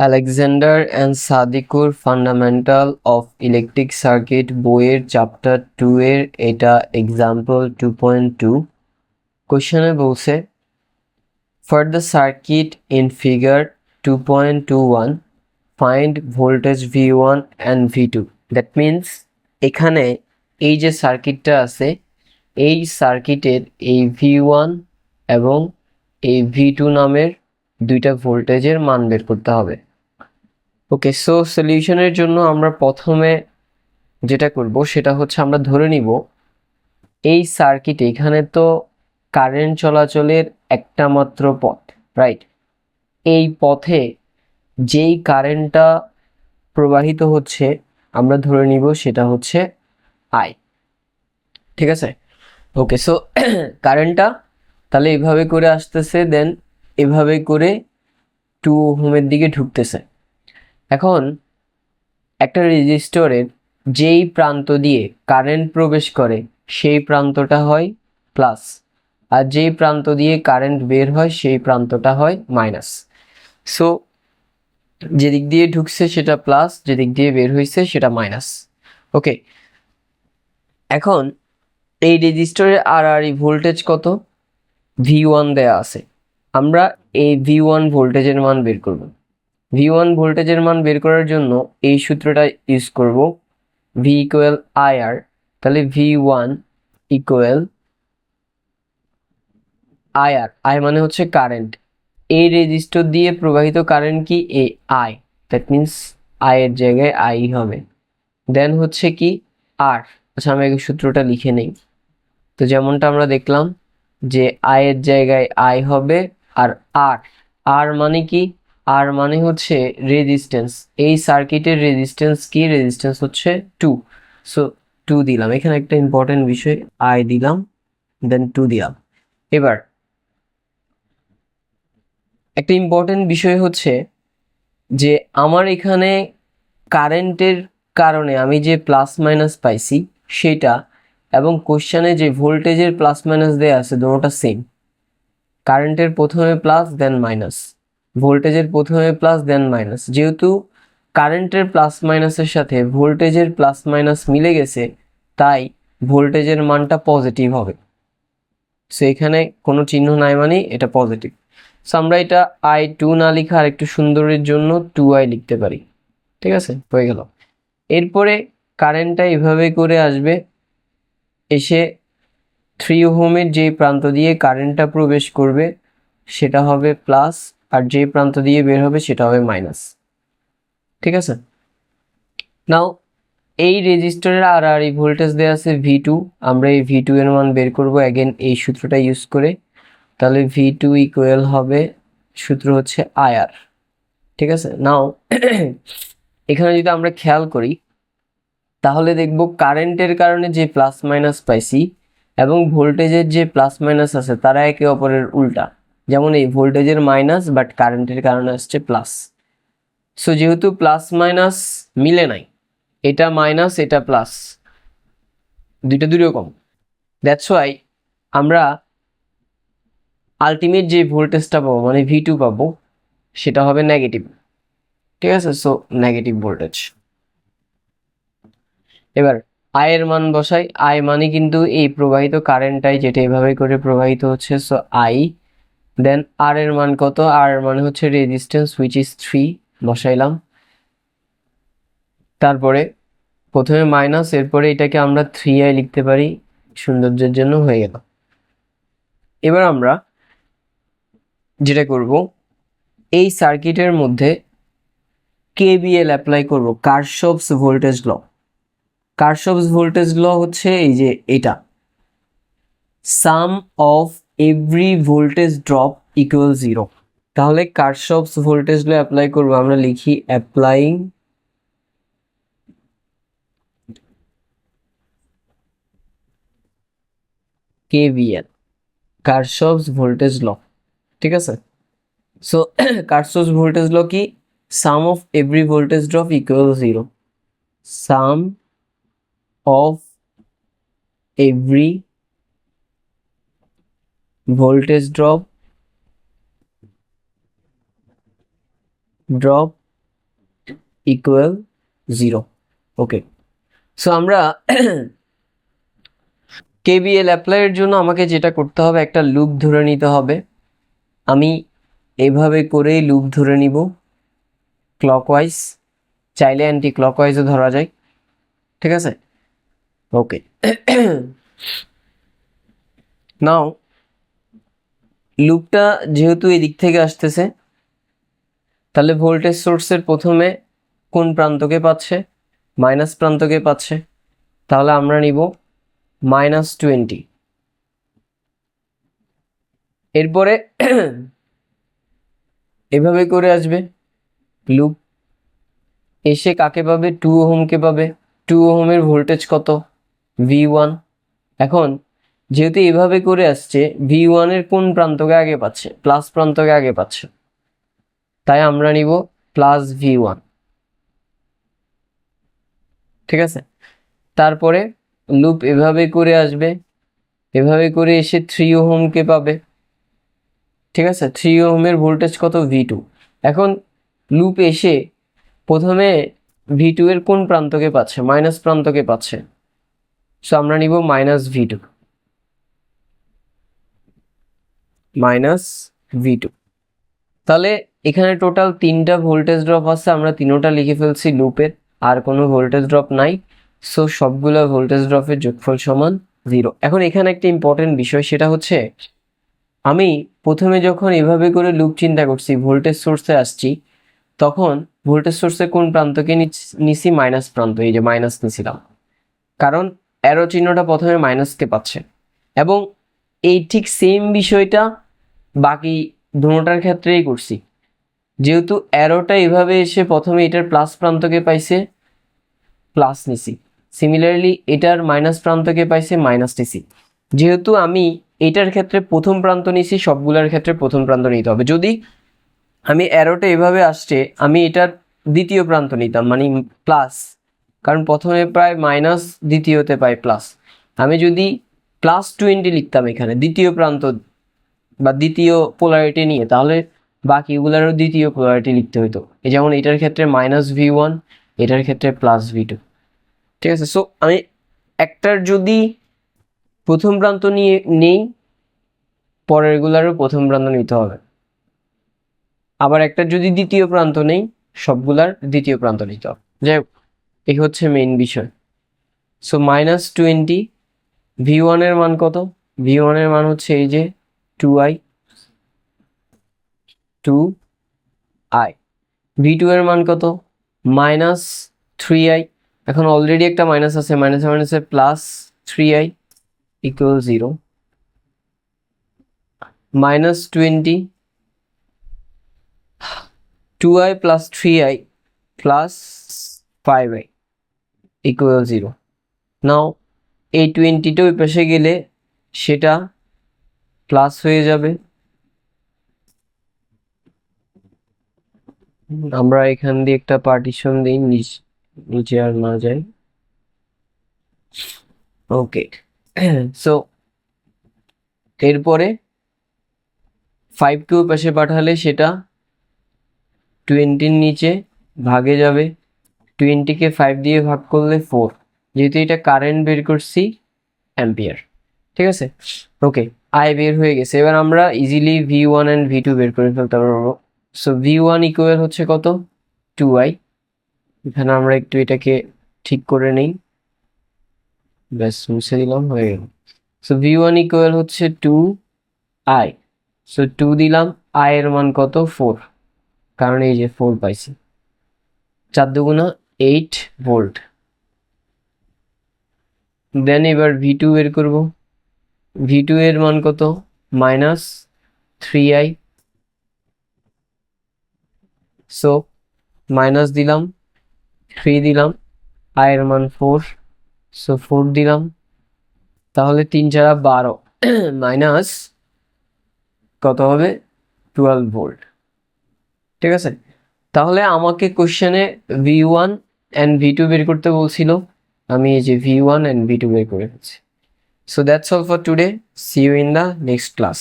Alexander and Sadiqur fundamental of electric circuit বইয়ের chapter 2 এর এটা এক্সাম্পল 2.2 কোশ্চেনে বলছে for the circuit in figure 2.21 find voltage V1 and V2। That means এখানে এই যে সার্কিটটা আছে এই সার্কিটের এই V1 এবং এই V2 নামের দুইটা ভোল্টেজের মান বের করতে হবে। ওকে, সো সলিউশনের জন্য আমরা প্রথমে যেটা করব সেটা হচ্ছে আমরা ধরে নিব এই সার্কিটে এখানে তো কারেন্ট চলাচলের একটা মাত্র পথ, রাইট? এই পথে যেই কারেন্টটা প্রবাহিত হচ্ছে আমরা ধরে নিব সেটা হচ্ছে আই। ঠিক আছে? ওকে, সো কারেন্টটা তাহলে এভাবে করে আসতেছে, দেন এভাবে করে 2 ওহমের দিকে ঢুকতেছে। এখন একটা রেজিস্টরের যেই প্রান্ত দিয়ে কারেন্ট প্রবেশ করে সেই প্রান্তটা হয় প্লাস, আর যেই প্রান্ত দিয়ে কারেন্ট বের হয় সেই প্রান্তটা হয় মাইনাস। সো যেদিক দিয়ে ঢুকছে সেটা প্লাস, যেদিক দিয়ে বের হয়েছে সেটা মাইনাস। ওকে, এখন এই রেজিস্টরের আর এই ভোল্টেজ কত? V1 দেয়া আছে। আমরা এই V1 ভোল্টেজের মান বের করব। V1 ভোল্টেজের মান বের করার জন্য এই সূত্রটা ইউজ করব, V ইকুয়াল IR। তাহলে V1 ইকুয়াল IR, I মানে হচ্ছে কারেন্ট। এই রেজিস্টর দিয়ে প্রবাহিত কারেন্ট কি? এই I, দ্যাট মিনস I এর জায়গায় I হবে। দেন হচ্ছে কি R। আচ্ছা, আমি এই সূত্রটা লিখে নেই। তো যেমনটা আমরা দেখলাম যে I এর জায়গায় I হবে, আর R, R মানে কি? R মানে হচ্ছে রেজিস্ট্যান্স। এই সার্কিটের রেজিস্ট্যান্স কি? রেজিস্ট্যান্স হচ্ছে 2। সো 2 দিলাম, এখানে একটা ইম্পর্টেন্ট বিষয়, I দিলাম দেন 2 দিলাম। এবার একটা ইম্পর্টেন্ট বিষয় হচ্ছে যে আমার এখানে কারেন্টের কারণে আমি যে প্লাস মাইনাস পাইছি সেটা, এবং কোশ্চেনে যে ভোল্টেজের প্লাস মাইনাস দেয়া আছে দুটোটা সেম। কারেন্টের প্রথমে প্লাস দেন মাইনাস, ভোল্টেজের প্রথমে প্লাস দেন মাইনাস। যেহেতু কারেন্টের প্লাস মাইনাসের সাথে ভোল্টেজের প্লাস মাইনাস মিলে গেছে, তাই ভোল্টেজের মানটা পজিটিভ হবে। সো এখানে কোনো চিহ্ন নাই মানে এটা পজিটিভ। সো আমরা এটা I2 না লিখে আর একটু সুন্দরের জন্য 2I লিখতে পারি। ঠিক আছে, হয়ে গেল। এরপরে কারেন্টটা এভাবে করে আসবে, এসে 3 ওহমের যে প্রান্ত দিয়ে কারেন্টটা প্রবেশ করবে সেটা হবে প্লাস, আর যে প্রান্ত দিয়ে বের হবে সেটা হবে মাইনাস। ঠিক আছে, নাও এই রেজিস্টরের আর এই ভোল্টেজ দেওয়া আছে V2। আমরা এই V2 এর মান বের করব অ্যাগেন এই সূত্রটা ইউজ করে। তাহলে V2 ইকুয়াল হবে, সূত্র হচ্ছে IR। ঠিক আছে, নাও এখানে যদি আমরা খেয়াল করি তাহলে দেখব কারেন্টের কারণে যে প্লাস মাইনাস পাইছি এবং ভোল্টেজের যে প্লাস মাইনাস আছে তারা একে অপরের উল্টা। যেমন এই ভোল্টেজের মাইনাস বাট কারেন্টের কারণে আসছে প্লাস। সো যেহেতু প্লাস মাইনাস মিলে নাই, এটা মাইনাস এটা প্লাস, দুইটা দুই রকম, দ্যাটস ওয়াই আমরা আলটিমেট যে ভোল্টেজটা পাবো মানে V2 পাবো সেটা হবে নেগেটিভ। ঠিক আছে, সো নেগেটিভ ভোল্টেজ। এবার I এর মান বসাই। I মানে কিন্তু এই প্রবাহিত কারেন্টটাই, যেটা এভাবে করে প্রবাহিত হচ্ছে। সো I, দেন R এর মান কত? R এর মানে হচ্ছে রেজিস্ট্যান্স হুইচ ইজ 3, বসাইলাম। তারপরে প্রথমে মাইনাস, এরপরে এটাকে আমরা 3I লিখতে পারি সৌন্দর্যের জন্য, হয়ে গেল। এবার আমরা যেটা করব এই সার্কিটের মধ্যে KVL অ্যাপ্লাই করব, কারশফস ভোল্টেজ ল। কারশফস ভোল্টেজ ল হচ্ছে এই যে এটা, sum of every voltage drop equal 0। তাহলে কারশফস ভোল্টেজ ল অ্যাপ্লাই করব, আমরা লিখি applying KVL, Kirchhoff's voltage law. ঠিক আছে, সো কারশফস ভোল্টেজ ল কি? Sum of every voltage drop equal 0। Sum of every voltage drop equal 0। Okay, so আমরা KVL অ্যাপ্লাইয়ের জন্য আমাকে যেটা করতে হবে, একটা লুপ ধরে নিতে হবে। আমি এভাবে করেই লুপ ধরে নিব, ক্লকওয়াইজ, চাইলে অ্যান্টি ক্লকওয়াইজও ধরা যায়, ঠিক আছে। ওকে, নাও লুপটা যেহেতু এদিক থেকে আসতেছে, তাহলে ভোল্টেজ সোর্সের প্রথমে কোন প্রান্তকে পাচ্ছে? মাইনাস প্রান্তকে পাচ্ছে। তাহলে আমরা নিব -20। এরপরে এভাবে করে আসবে লুপ, এসে কাকে পাবে? 2 ওহমকে পাবে। 2 ওহমের ভোল্টেজ কত? V1। এখন যেহেতু এভাবে করে আসছে, V1 এর কোন প্রান্তকে আগে পাচ্ছে? প্লাস প্রান্তকে আগে পাচ্ছে, তাই আমরা নিব +V1, ঠিক আছে। তারপরে লুপ এভাবে করে আসবে, এভাবে করে এসে 3 ওহমকে পাবে, ঠিক আছে। 3 ওহমের ভোল্টেজ কত? V2। এখন লুপ এসে প্রথমে V2 এর কোন প্রান্তকে পাচ্ছে? মাইনাস প্রান্তকে পাচ্ছে, সো আমরা নিব -V2, -V2। তাহলে এখানে টোটাল 3টা ভোল্টেজ ড্রপ আছে, আমরা তিনোটা লিখে ফেলছি লুপের, আর কোনো ভোল্টেজ ড্রপ নাই, সো সবগুলো ভোল্টেজ ড্রপের যোগফল সমান 0। এখন এখানে একটা ইম্পর্টেন্ট বিষয়, সেটা হচ্ছে আমি প্রথমে যখন এভাবে করে লুপ চিন্তা করছি, ভোল্টেজ সোর্সে আসছি, তখন ভোল্টেজ সোর্সের কোন প্রান্তকে নিছি? মাইনাস প্রান্ত, এই যে মাইনাস নিছিলাম, কারণ অ্যারো চিহ্নটা প্রথমে মাইনাসকে পাচ্ছে। এবং এই ঠিক সেম বিষয়টা বাকি দুটোটার ক্ষেত্রেই করছি, যেহেতু অ্যারোটা এভাবে এসে প্রথমে এটার প্লাস প্রান্তকে পাইছে, প্লাস নিছি, সিমিলারলি এটার মাইনাস প্রান্তকে পাইছে, মাইনাস নিছি। যেহেতু আমি এটার ক্ষেত্রে প্রথম প্রান্ত নিছি, সবগুলোর ক্ষেত্রে প্রথম প্রান্ত নিতে হবে। যদি আমি অ্যারোটা এভাবে আসছে, আমি এটার দ্বিতীয় প্রান্ত নিতাম, মানে প্লাস, কারণ প্রথমে প্রায় মাইনাস, দ্বিতীয়তে পাই প্লাস। আমি যদি +20 লিখতাম এখানে দ্বিতীয় প্রান্ত বা দ্বিতীয় পোলারিটি নিয়ে, তাহলে বাকিগুলোরও দ্বিতীয় পোলারিটি লিখতে হতো। এই যেমন এটার ক্ষেত্রে -V1, এটার ক্ষেত্রে +V2, ঠিক আছে। সো আমি একটার যদি প্রথম প্রান্ত নিয়ে নেই, পরেরগুলোরও প্রথম প্রান্ত নিতে হবে। আবার একটা যদি দ্বিতীয় প্রান্ত নেই, সবগুলার দ্বিতীয় প্রান্ত নিতে হবে। যাই হোক, এই হচ্ছে মেইন বিষয়। সো -20, V1 এর মান কত? V1 এর মান হচ্ছে এই যে 2i, V2 এর মান কত? -3i। এখন অলরেডি একটা মাইনাস আছে, মাইনাসে মাইনাসে +3i = 0। -20, 2i + 3i + 5i = 0। নাও এই 20টা ওই পাশে গেলে সেটা প্লাস হয়ে যাবে। আমরা এখান দিয়ে একটা পার্টিশন দিই, নিচে আর না যায়। ওকে, সো এরপরে 5কে ওই পাশে পাঠালে সেটা 20-র নিচে ভাগে যাবে, 20কে 5 দিয়ে ভাগ করলে 4, যেহেতু এটা কারেন্ট বের করছি অ্যাম্পিয়ার, ঠিক আছে। ওকে, আই বের হয়ে গেছে। এবার আমরা ইজিলি V1 অ্যান্ড V2 বের করে ফেলতে পারবো। সো V1 ইকুয়াল হচ্ছে কত? 2i। এখানে আমরা একটু এটাকে ঠিক করে নেই, ব্যাস মুছে দিলাম, হয়ে গেল। সো V1 ইকুয়াল হচ্ছে 2i। সো 2 দিলাম, i এর মান কত? 4, কারণ এই যে 4 পাইছি, 4 দুগুণা 8 ভোল্ট। দেন এবার V2 বের করব। V2 এর মান কত? -3i। সো মাইনাস দিলাম, 3 দিলাম, i এর মান 4, সো 4 দিলাম, তাহলে 3 × 12 মাইনাস কত হবে? 12 ভোল্ট, ঠিক আছে। তাহলে আমাকে কোশ্চেনে V1 অ্যান্ড V2 বের করতে বলছিল, আমি এই যে V1 অ্যান্ড V2 বের করে ফেলছি। So that's all for today. See you in the next class.